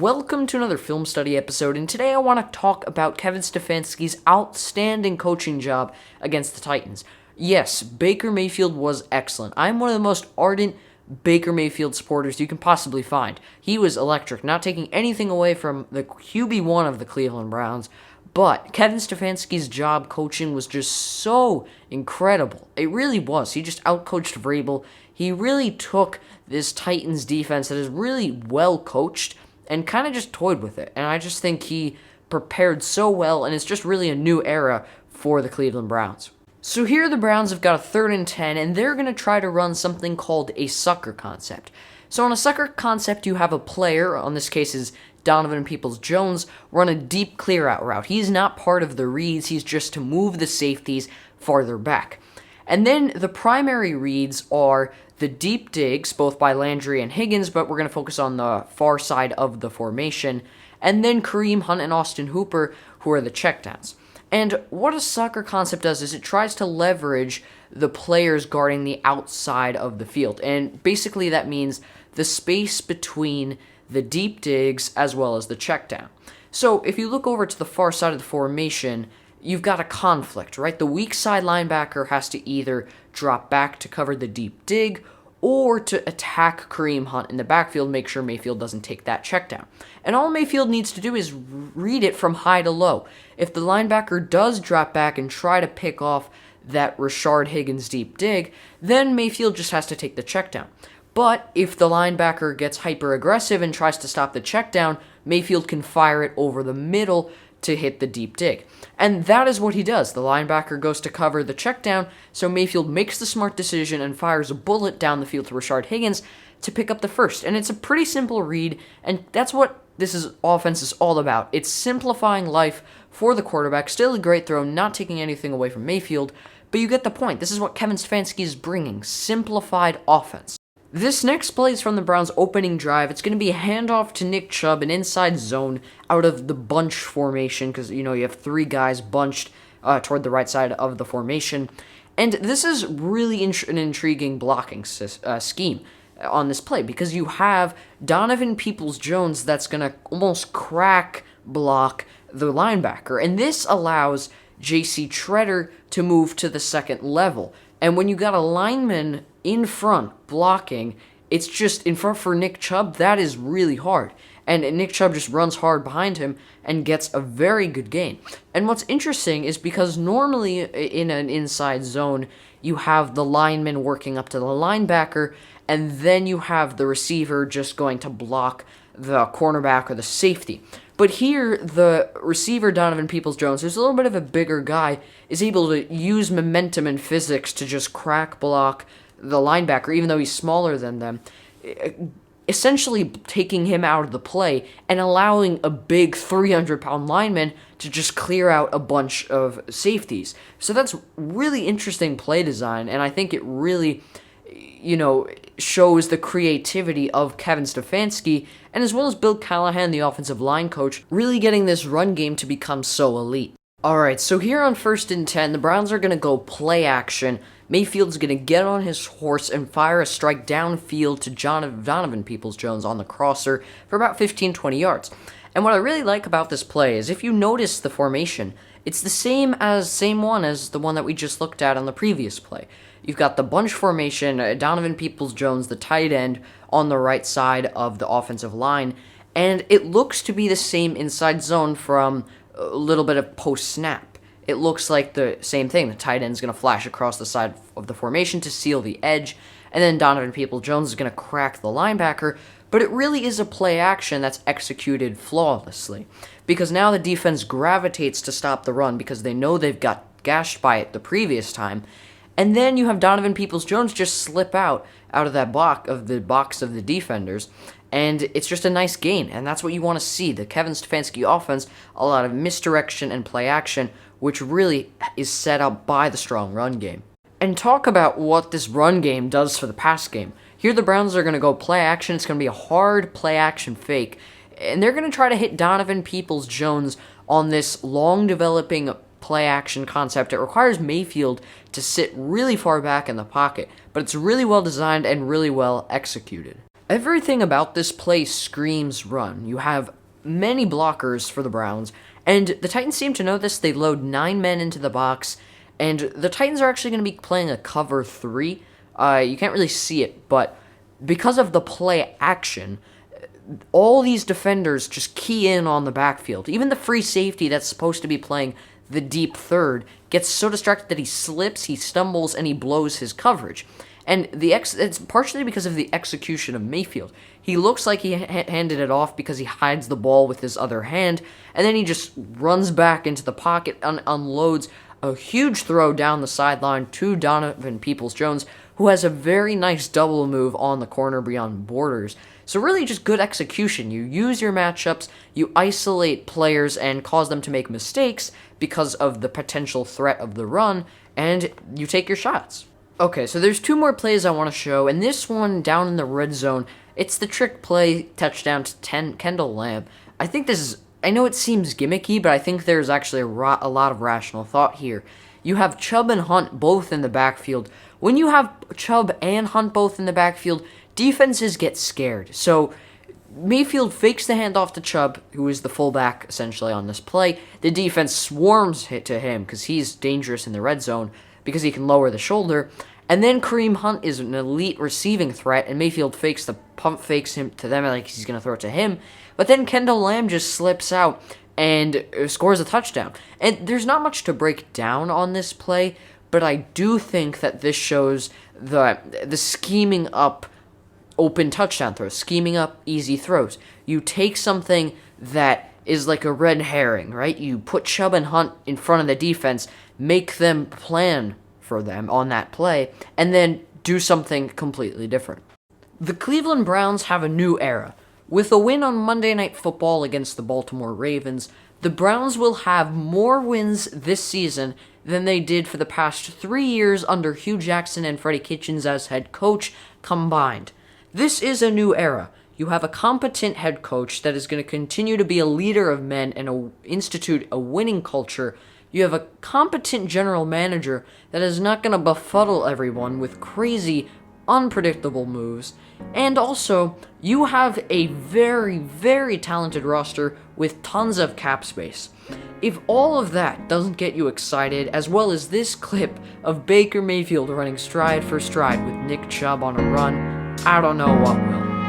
Welcome to another film study episode, and today I want to talk about Kevin Stefanski's outstanding coaching job against the Titans. Yes, Baker Mayfield was excellent. I'm one of the most ardent Baker Mayfield supporters you can possibly find. He was electric, not taking anything away from the QB1 of the Cleveland Browns, but Kevin Stefanski's job coaching was just so incredible. It really was. He just outcoached Vrabel. He really took this Titans defense that is really well coached and kind of just toyed with it. And I just think he prepared so well, and it's just really a new era for the Cleveland Browns. So here the Browns have got a 3rd and 10, and they're going to try to run something called a sucker concept. So on a sucker concept, you have a player, on this case is Donovan Peoples-Jones, run a deep clear-out route. He's not part of the reads, he's just to move the safeties farther back. And then the primary reads are the deep digs, both by Landry and Higgins, but we're going to focus on the far side of the formation, and then Kareem Hunt and Austin Hooper, who are the checkdowns. And what a sucker concept does is it tries to leverage the players guarding the outside of the field, and basically that means the space between the deep digs as well as the checkdown. So if you look over to the far side of the formation, you've got a conflict, right? The weak side linebacker has to either drop back to cover the deep dig or to attack Kareem Hunt in the backfield, make sure Mayfield doesn't take that check down. And all Mayfield needs to do is read it from high to low. If the linebacker does drop back and try to pick off that Rashard Higgins deep dig, then Mayfield just has to take the check down. But if the linebacker gets hyper-aggressive and tries to stop the check down, Mayfield can fire it over the middle to hit the deep dig. And that is what he does. The linebacker goes to cover the check down, so Mayfield makes the smart decision and fires a bullet down the field to Rashard Higgins to pick up the first. And it's a pretty simple read, and that's what offense is all about. It's simplifying life for the quarterback. Still a great throw, not taking anything away from Mayfield, but you get the point. This is what Kevin Stefanski is bringing, simplified offense. This next play is from the Browns' opening drive. It's going to be a handoff to Nick Chubb, an inside zone out of the bunch formation, because, you have 3 guys bunched toward the right side of the formation. And this is really an intriguing blocking scheme on this play, because you have Donovan Peoples-Jones that's going to almost crack block the linebacker. And this allows J.C. Tretter to move to the second level. And when you got a lineman in front blocking, it's just in front for Nick Chubb, that is really hard. And Nick Chubb just runs hard behind him and gets a very good gain. And what's interesting is because normally in an inside zone, you have the lineman working up to the linebacker, and then you have the receiver just going to block the cornerback or the safety. But here, the receiver, Donovan Peoples-Jones, who's a little bit of a bigger guy, is able to use momentum and physics to just crack block the linebacker, even though he's smaller than them, essentially taking him out of the play and allowing a big 300-pound lineman to just clear out a bunch of safeties. So that's really interesting play design, and I think it really shows the creativity of Kevin Stefanski, and as well as Bill Callahan, the offensive line coach, really getting this run game to become so elite. Alright, so here on 1st and 10, the Browns are going to go play action. Mayfield's going to get on his horse and fire a strike downfield to Donovan Peoples-Jones on the crosser for about 15-20 yards. And what I really like about this play is if you notice the formation, it's the same one as the one that we just looked at on the previous play. You've got the bunch formation, Donovan Peoples-Jones, the tight end, on the right side of the offensive line, and it looks to be the same inside zone from a little bit of post-snap. It looks like the same thing. The tight end's going to flash across the side of the formation to seal the edge, and then Donovan Peoples-Jones is going to crack the linebacker, but it really is a play action that's executed flawlessly, because now the defense gravitates to stop the run because they know they've got gashed by it the previous time. And then you have Donovan Peoples-Jones just slip out of that box of the defenders, and it's just a nice gain, and that's what you want to see. The Kevin Stefanski offense, a lot of misdirection and play action, which really is set up by the strong run game. And talk about what this run game does for the pass game. Here the Browns are going to go play action. It's going to be a hard play action fake, and they're going to try to hit Donovan Peoples-Jones on this long developing play action concept. It requires Mayfield to sit really far back in the pocket, but it's really well designed and really well executed. Everything about this play screams run. You have many blockers for the Browns, and the Titans seem to know this. They load 9 men into the box, and the Titans are actually going to be playing a cover 3. You can't really see it, but because of the play action, all these defenders just key in on the backfield. Even the free safety that's supposed to be playing the deep third gets so distracted that he slips, he stumbles, and he blows his coverage. And it's partially because of the execution of Mayfield. He looks like he handed it off because he hides the ball with his other hand, and then he just runs back into the pocket and unloads a huge throw down the sideline to Donovan Peoples-Jones, who has a very nice double move on the corner beyond borders. So really just good execution. You use your matchups, you isolate players and cause them to make mistakes because of the potential threat of the run, and you take your shots. Okay, so there's 2 more plays I want to show, and this one down in the red zone, it's the trick play touchdown to Kendall Lamb. I know it seems gimmicky, but I think there's actually a lot of rational thought here. You have Chubb and Hunt both in the backfield. When you have Chubb and Hunt both in the backfield, defenses get scared. So Mayfield fakes the handoff to Chubb, who is the fullback essentially on this play. The defense swarms to him because he's dangerous in the red zone because he can lower the shoulder. And then Kareem Hunt is an elite receiving threat, and Mayfield pump fakes him to them like he's going to throw it to him. But then Kendall Lamb just slips out and scores a touchdown. And there's not much to break down on this play, but I do think that this shows the scheming up open touchdown throws, scheming up easy throws. You take something that is like a red herring, right? You put Chubb and Hunt in front of the defense, make them plan for them on that play, and then do something completely different. The Cleveland Browns have a new era. With a win on Monday Night Football against the Baltimore Ravens, the Browns will have more wins this season than they did for the past 3 years under Hugh Jackson and Freddie Kitchens as head coach combined. This is a new era. You have a competent head coach that is going to continue to be a leader of men and institute a winning culture. You have a competent general manager that is not going to befuddle everyone with crazy, unpredictable moves. And also, you have a very, very talented roster with tons of cap space. If all of that doesn't get you excited, as well as this clip of Baker Mayfield running stride for stride with Nick Chubb on a run, I don't know what will.